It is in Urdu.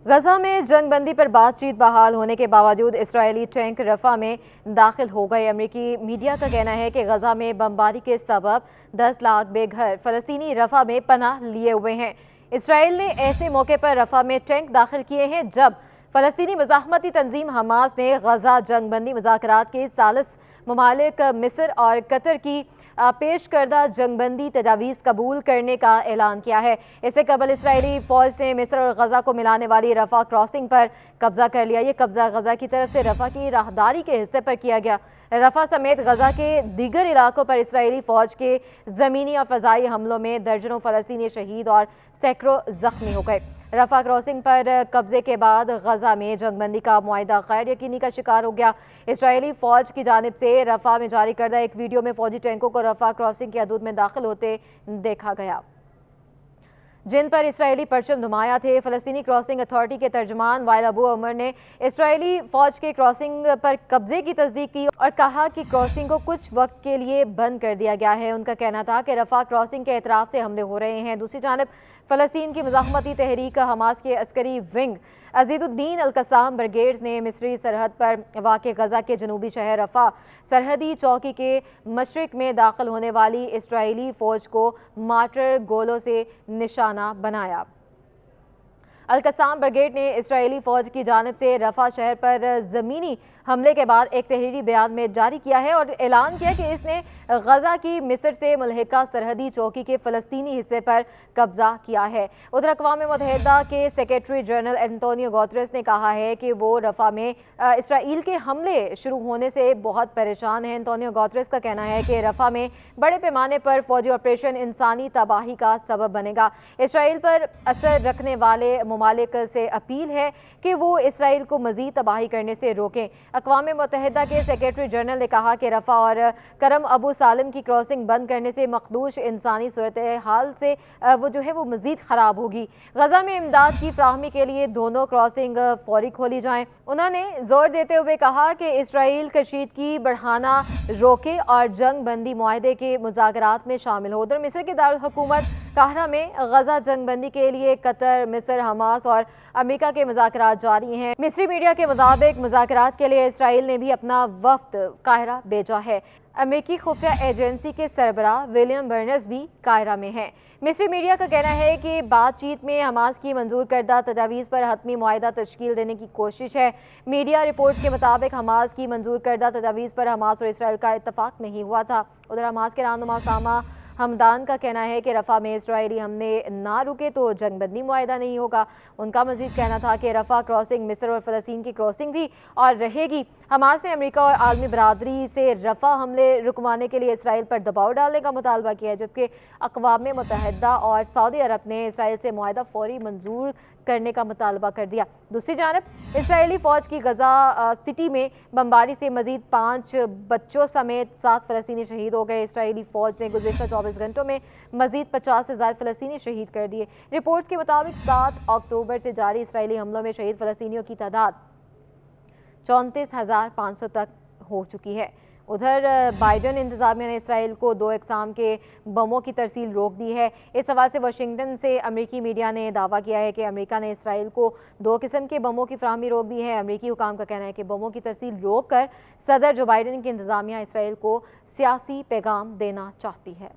غزہ میں جنگ بندی پر بات چیت بحال ہونے کے باوجود اسرائیلی ٹینک رفح میں داخل ہو گئے۔ امریکی میڈیا کا کہنا ہے کہ غزہ میں بمباری کے سبب 10 لاکھ بے گھر فلسطینی رفح میں پناہ لیے ہوئے ہیں۔ اسرائیل نے ایسے موقع پر رفح میں ٹینک داخل کیے ہیں جب فلسطینی مزاحمتی تنظیم حماس نے غزہ جنگ بندی مذاکرات کے ثالث ممالک مصر اور قطر کی پیش کردہ جنگ بندی تجاویز قبول کرنے کا اعلان کیا ہے۔ اس سے قبل اسرائیلی فوج نے مصر اور غزہ کو ملانے والی رفح کراسنگ پر قبضہ کر لیا۔ یہ قبضہ غزہ کی طرف سے رفح کی راہداری کے حصے پر کیا گیا۔ رفح سمیت غزہ کے دیگر علاقوں پر اسرائیلی فوج کے زمینی اور فضائی حملوں میں درجنوں فلسطینی شہید اور سینکڑوں زخمی ہو گئے۔ رفح کراسنگ پر قبضے کے بعد غزہ میں جنگ بندی کا معاہدہ غیر یقینی کا شکار ہو گیا۔ اسرائیلی فوج کی جانب سے رفح میں جاری کردہ ایک ویڈیو میں فوجی ٹینکوں کو رفح کراسنگ کی حدود میں داخل ہوتے دیکھا گیا، جن پر اسرائیلی پرچم نمایاں تھے۔ فلسطینی کراسنگ اتھارٹی کے ترجمان وائل ابو عمر نے اسرائیلی فوج کے کراسنگ پر قبضے کی تصدیق کی اور کہا کہ کراسنگ کو کچھ وقت کے لیے بند کر دیا گیا ہے۔ ان کا کہنا تھا کہ رفح کراسنگ کے اطراف سے حملے ہو رہے ہیں۔ دوسری جانب فلسطین کی مزاحمتی تحریک حماس کے عسکری ونگ عزیز الدین القسام بریگیڈز نے مصری سرحد پر واقع غزہ کے جنوبی شہر رفح سرحدی چوکی کے مشرق میں داخل ہونے والی اسرائیلی فوج کو مارٹر گولوں سے نشانہ بنایا۔ القسام بریگیڈ نے اسرائیلی فوج کی جانب سے رفح شہر پر زمینی حملے کے بعد ایک تحریری بیان میں جاری کیا ہے اور اعلان کیا کہ اس نے غزہ کی مصر سے ملحقہ سرحدی چوکی کے فلسطینی حصے پر قبضہ کیا ہے۔ ادھر اقوام متحدہ کے سیکریٹری جنرل انتونیو گوتریس نے کہا ہے کہ وہ رفح میں اسرائیل کے حملے شروع ہونے سے بہت پریشان ہیں۔ انتونیو گوتریس کا کہنا ہے کہ رفح میں بڑے پیمانے پر فوجی آپریشن انسانی تباہی کا سبب بنے گا۔ اسرائیل پر اثر رکھنے والے ممالک سے اپیل ہے کہ وہ اسرائیل کو مزید تباہی کرنے سے روکیں۔ اقوام متحدہ کے سیکریٹری جنرل نے کہا کہ رفح اور کرم ابو سالم کی کراسنگ بند کرنے سے مخدوش انسانی صورتحال سے وہ مزید خراب ہوگی۔ غزہ میں امداد کی فراہمی کے لیے دونوں کراسنگ فوری کھولی جائیں۔ انہوں نے زور دیتے ہوئے کہا کہ اسرائیل کشیدگی بڑھانا روکے اور جنگ بندی معاہدے کے مذاکرات میں شامل ہو۔ ادھر مصر کے دارالحکومت قاہرہ میں غزہ جنگ بندی کے لیے قطر، مصر، حماس اور امریکہ کے مذاکرات جاری ہیں۔ مصری میڈیا کے مطابق مذاکرات کے لیے اسرائیل نے بھی اپنا وفد قاہرہ بھیجا ہے۔ امریکی خفیہ ایجنسی کے سربراہ ولیم برنز بھی قاہرہ میں ہیں۔ مصری میڈیا کا کہنا ہے کہ بات چیت میں حماس کی منظور کردہ تجاویز پر حتمی معاہدہ تشکیل دینے کی کوشش ہے۔ میڈیا رپورٹ کے مطابق حماس کی منظور کردہ تجاویز پر حماس اور اسرائیل کا اتفاق نہیں ہوا تھا۔ ادھر حماس کے رہنما اسامہ حمدان کا کہنا ہے کہ رفح میں اسرائیلی حملے نہ رکے تو جنگ بندی معاہدہ نہیں ہوگا۔ ان کا مزید کہنا تھا کہ رفح کراسنگ مصر اور فلسطین کی کراسنگ تھی اور رہے گی۔ حماس نے امریکہ اور عالمی برادری سے رفح حملے رکوانے کے لیے اسرائیل پر دباؤ ڈالنے کا مطالبہ کیا ہے، جبکہ اقوام متحدہ اور سعودی عرب نے اسرائیل سے معاہدہ فوری منظور کرنے کا مطالبہ کر دیا۔ دوسری جانب اسرائیلی فوج کی غزہ سٹی میں بمباری سے مزید 5 بچوں سمیت 7 فلسطینی شہید ہو گئے۔ اسرائیلی فوج نے گزشتہ 24 گھنٹوں میں مزید 50 سے زائد فلسطینی شہید کر دیے۔ رپورٹس کے مطابق 7 اکتوبر سے جاری اسرائیلی حملوں میں شہید فلسطینیوں کی تعداد 34,500 تک ہو چکی ہے۔ ادھر بائیڈن انتظامیہ نے اسرائیل کو 2 اقسام کے بموں کی ترسیل روک دی ہے۔ اس حوالے سے واشنگٹن سے امریکی میڈیا نے دعویٰ کیا ہے کہ امریکہ نے اسرائیل کو 2 قسم کے بموں کی فراہمی روک دی ہے۔ امریکی حکام کا کہنا ہے کہ بموں کی ترسیل روک کر صدر جو بائیڈن کی انتظامیہ اسرائیل کو سیاسی پیغام دینا چاہتی ہے۔